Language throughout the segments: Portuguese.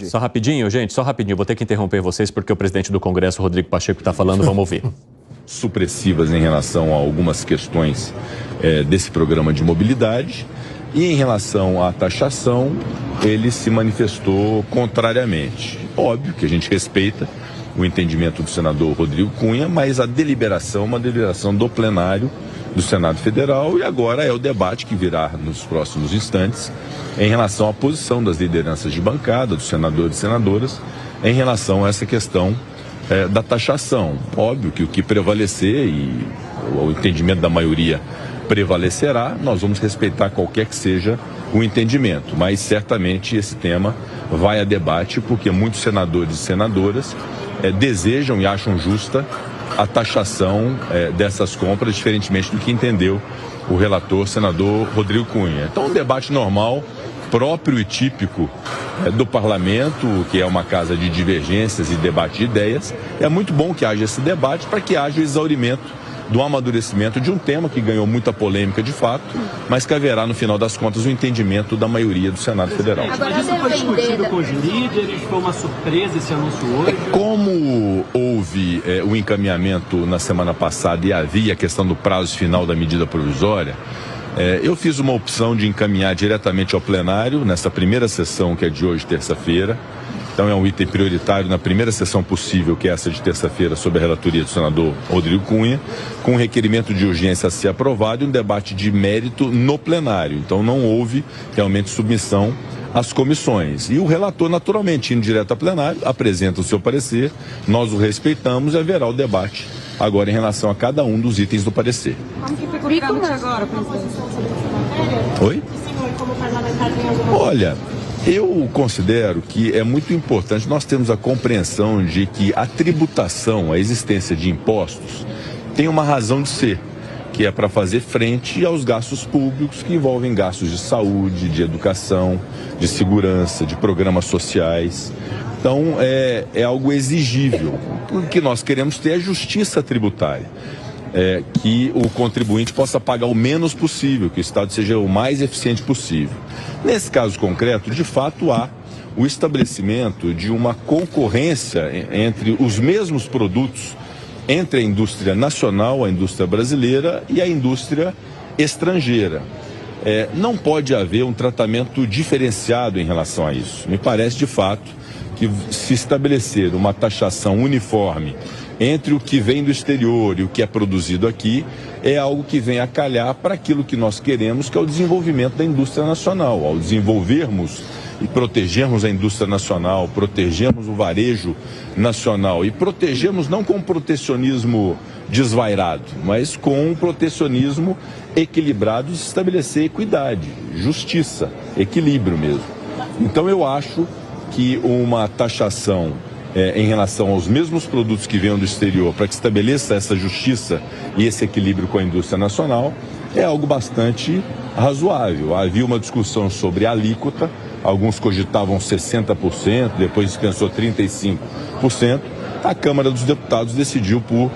Só rapidinho, gente, só rapidinho. Vou ter que interromper vocês porque o presidente do Congresso, Rodrigo Pacheco, está falando. Vamos ouvir. Supressivas em relação a algumas questões desse programa de mobilidade, e em relação à taxação, ele se manifestou contrariamente. Óbvio que a gente respeita o entendimento do senador Rodrigo Cunha, mas a deliberação é uma deliberação do plenário do Senado Federal, e agora é o debate que virá nos próximos instantes em relação à posição das lideranças de bancada, dos senadores e senadoras, em relação a essa questão da taxação. Óbvio que o que prevalecer e o entendimento da maioria prevalecerá, nós vamos respeitar qualquer que seja o entendimento, mas certamente esse tema vai a debate porque muitos senadores e senadoras desejam e acham justa a taxação dessas compras, diferentemente do que entendeu o relator, senador Rodrigo Cunha. Então, um debate normal, próprio e típico do parlamento, que é uma casa de divergências e debate de ideias. É muito bom que haja esse debate para que haja o exaurimento do amadurecimento de um tema que ganhou muita polêmica de fato, mas que haverá, no final das contas, o entendimento da maioria do Senado Federal. Agora, isso foi discutido com os líderes, foi uma surpresa esse anúncio hoje? Como houve o encaminhamento na semana passada e havia a questão do prazo final da medida provisória, eu fiz uma opção de encaminhar diretamente ao plenário, nessa primeira sessão, que é de hoje, terça-feira. Então é um item prioritário na primeira sessão possível, que é essa de terça-feira, sob a relatoria do senador Rodrigo Cunha, com um requerimento de urgência a ser aprovado e um debate de mérito no plenário. Então não houve realmente submissão às comissões. E o relator, naturalmente, indo direto ao plenário, apresenta o seu parecer, nós o respeitamos e haverá o debate agora em relação a cada um dos itens do parecer. Como que ficou o trâmite agora, presidente? Oi? Olha, eu considero que é muito importante nós termos a compreensão de que a tributação, a existência de impostos, tem uma razão de ser, que é para fazer frente aos gastos públicos que envolvem gastos de saúde, de educação, de segurança, de programas sociais. Então, é algo exigível. O que nós queremos ter é justiça tributária. Que o contribuinte possa pagar o menos possível, que o Estado seja o mais eficiente possível. Nesse caso concreto, de fato, há o estabelecimento de uma concorrência entre os mesmos produtos entre a indústria nacional, a indústria brasileira e a indústria estrangeira. Não pode haver um tratamento diferenciado em relação a isso. Me parece, de fato, que se estabelecer uma taxação uniforme entre o que vem do exterior e o que é produzido aqui, é algo que vem a calhar para aquilo que nós queremos, que é o desenvolvimento da indústria nacional. Ao desenvolvermos e protegermos a indústria nacional, protegermos o varejo nacional e protegermos não com protecionismo desvairado, mas com um protecionismo equilibrado de estabelecer equidade, justiça, equilíbrio mesmo. Então eu acho que uma taxação em relação aos mesmos produtos que venham do exterior, para que estabeleça essa justiça e esse equilíbrio com a indústria nacional, é algo bastante razoável. Havia uma discussão sobre a alíquota, alguns cogitavam 60%, depois se pensou 35%. A Câmara dos Deputados decidiu por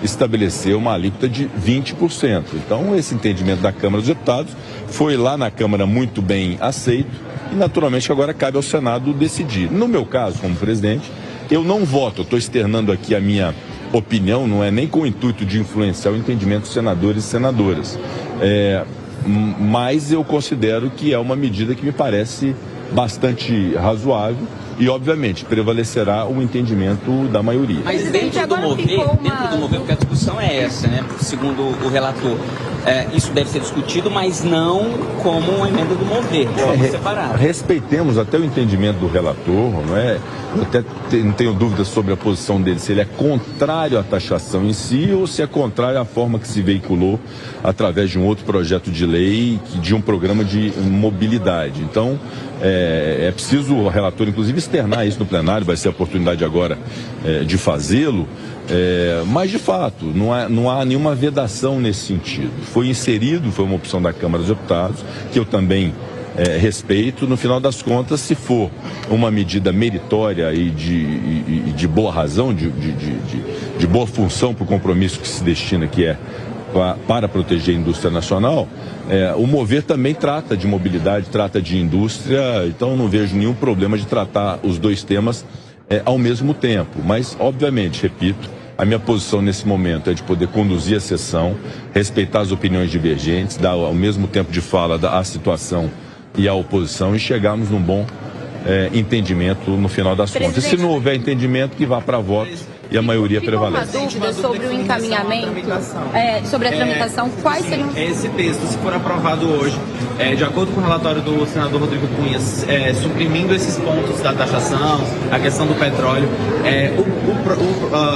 estabelecer uma alíquota de 20%. Então, esse entendimento da Câmara dos Deputados foi lá na Câmara muito bem aceito e, naturalmente, agora cabe ao Senado decidir. No meu caso, como presidente, eu não voto, eu estou externando aqui a minha opinião, não é nem com o intuito de influenciar o entendimento dos senadores e senadoras. Mas eu considero que é uma medida que me parece bastante razoável e, obviamente, prevalecerá o entendimento da maioria. Mas dentro do mover, porque a discussão é essa, né? Segundo o relator, isso deve ser discutido, mas não como uma emenda do mover, separado. Respeitemos até o entendimento do relator, não é? Eu até não tenho dúvidas sobre a posição dele, se ele é contrário à taxação em si ou se é contrário à forma que se veiculou através de um outro projeto de lei, de um programa de mobilidade. Então, é preciso o relator, inclusive, externar isso no plenário, vai ser a oportunidade agora de fazê-lo, mas, de fato, não há nenhuma vedação nesse sentido. Foi inserido, foi uma opção da Câmara dos Deputados, que eu também respeito. No final das contas, se for uma medida meritória e de boa razão, de boa função para o compromisso que se destina, que é para proteger a indústria nacional, o Mover também trata de mobilidade, trata de indústria, então não vejo nenhum problema de tratar os dois temas ao mesmo tempo. Mas, obviamente, repito, a minha posição nesse momento é de poder conduzir a sessão, respeitar as opiniões divergentes, dar ao mesmo tempo de fala à situação e à oposição e chegarmos num bom entendimento no final das contas. E se não houver entendimento, que vá para voto e a maioria prevalece. Uma dúvida sobre o encaminhamento, sobre a tramitação, quais seriam... Esse texto, se for aprovado hoje, de acordo com o relatório do senador Rodrigo Cunha, suprimindo esses pontos da taxação, a questão do petróleo,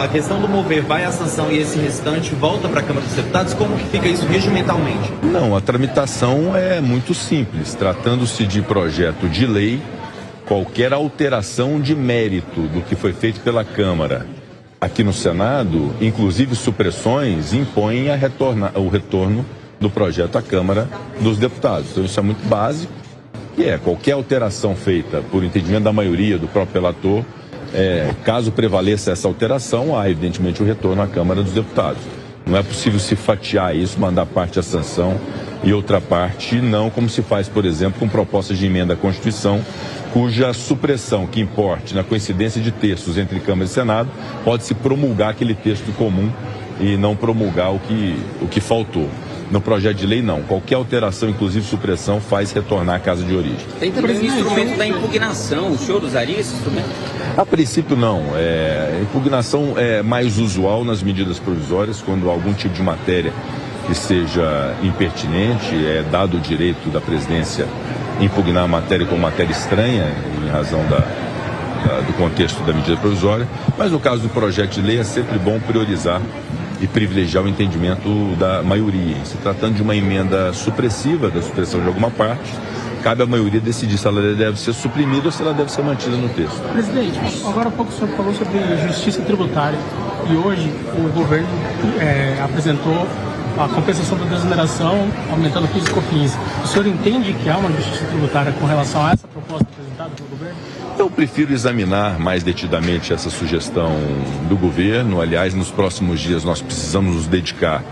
a questão do Mover vai à sanção e esse restante volta para a Câmara dos Deputados, como que fica isso regimentalmente? Não, a tramitação é muito simples. Tratando-se de projeto de lei, qualquer alteração de mérito do que foi feito pela Câmara aqui no Senado, inclusive supressões, impõem o retorno do projeto à Câmara dos Deputados. Então isso é muito básico, que qualquer alteração feita por entendimento da maioria do próprio relator, caso prevaleça essa alteração, há evidentemente o retorno à Câmara dos Deputados. Não é possível se fatiar isso, mandar parte à sanção e outra parte não, como se faz, por exemplo, com propostas de emenda à Constituição, cuja supressão que importe na coincidência de textos entre Câmara e Senado, pode-se promulgar aquele texto comum e não promulgar o que faltou. No projeto de lei, não. Qualquer alteração, inclusive supressão, faz retornar à casa de origem. Tem também o instrumento da impugnação. O senhor usaria esse instrumento? A princípio, não. A impugnação é mais usual nas medidas provisórias, quando algum tipo de matéria que seja impertinente, é dado o direito da presidência impugnar a matéria como matéria estranha, em razão do contexto da medida provisória. Mas no caso do projeto de lei, é sempre bom priorizar e privilegiar o entendimento da maioria. Se tratando de uma emenda supressiva, da supressão de alguma parte, cabe à maioria decidir se ela deve ser suprimida ou se ela deve ser mantida no texto. Presidente, agora há pouco o senhor falou sobre justiça tributária e hoje o governo apresentou a compensação da desoneração, aumentando o PIS e COFINS. O senhor entende que há uma justiça tributária com relação a essa proposta apresentada pelo governo? Eu prefiro examinar mais detidamente essa sugestão do governo. Aliás, nos próximos dias nós precisamos nos dedicar,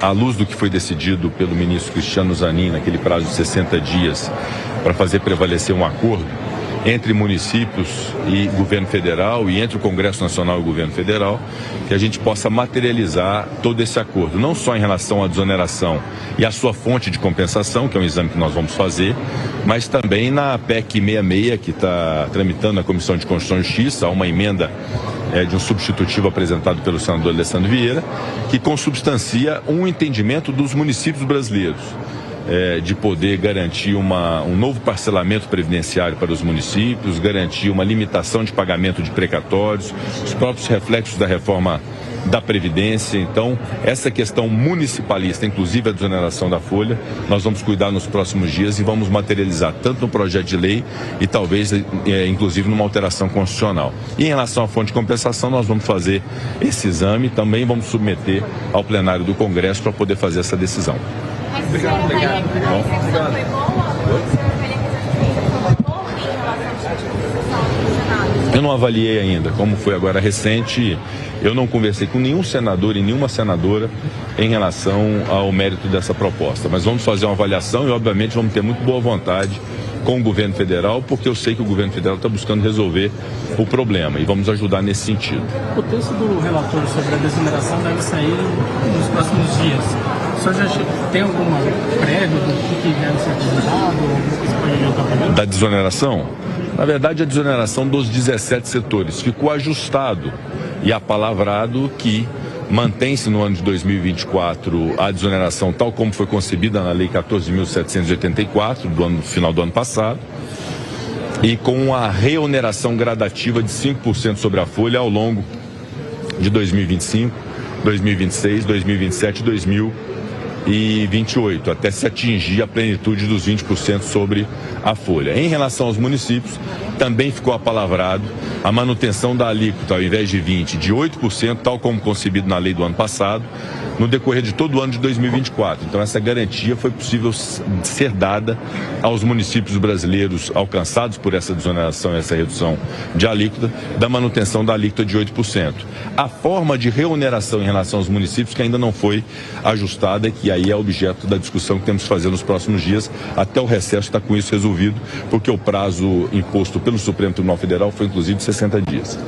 à luz do que foi decidido pelo ministro Cristiano Zanin, naquele prazo de 60 dias, para fazer prevalecer um acordo entre municípios e governo federal e entre o Congresso Nacional e o governo federal, que a gente possa materializar todo esse acordo, não só em relação à desoneração e à sua fonte de compensação, que é um exame que nós vamos fazer, mas também na PEC 66, que está tramitando na Comissão de Constituição e Justiça, há uma emenda de um substitutivo apresentado pelo senador Alessandro Vieira, que consubstancia um entendimento dos municípios brasileiros, de poder garantir um novo parcelamento previdenciário para os municípios, garantir uma limitação de pagamento de precatórios, os próprios reflexos da reforma da Previdência. Então, essa questão municipalista, inclusive a desoneração da folha, nós vamos cuidar nos próximos dias e vamos materializar tanto no projeto de lei e talvez, inclusive, numa alteração constitucional. E em relação à fonte de compensação, nós vamos fazer esse exame e também vamos submeter ao plenário do Congresso para poder fazer essa decisão. Obrigado. Eu não avaliei ainda, como foi agora recente, eu não conversei com nenhum senador e nenhuma senadora em relação ao mérito dessa proposta. Mas vamos fazer uma avaliação e, obviamente, vamos ter muito boa vontade com o governo federal, porque eu sei que o governo federal está buscando resolver o problema e vamos ajudar nesse sentido. O texto do relator sobre a desoneração deve sair nos próximos dias. O senhor já tem alguma prévia do que deve ser apresentado? Alguma coisa que pode adiantar para mim? Da desoneração? Na verdade, a desoneração dos 17 setores ficou ajustado e apalavrado que mantém-se no ano de 2024 a desoneração tal como foi concebida na Lei 14.784, do final do ano passado, e com a reoneração gradativa de 5% sobre a folha ao longo de 2025, 2026, 2027 e 2028, até se atingir a plenitude dos 20% sobre a folha. Em relação aos municípios, também ficou apalavrado a manutenção da alíquota, ao invés de 20%, de 8%, tal como concebido na lei do ano passado, no decorrer de todo o ano de 2024. Então, essa garantia foi possível ser dada aos municípios brasileiros alcançados por essa desoneração e essa redução de alíquota, da manutenção da alíquota de 8%. A forma de reoneração em relação aos municípios que ainda não foi ajustada, que aí é objeto da discussão que temos que fazer nos próximos dias, até o recesso está com isso resolvido, porque o prazo imposto pelo Supremo Tribunal Federal foi inclusive de 60 dias.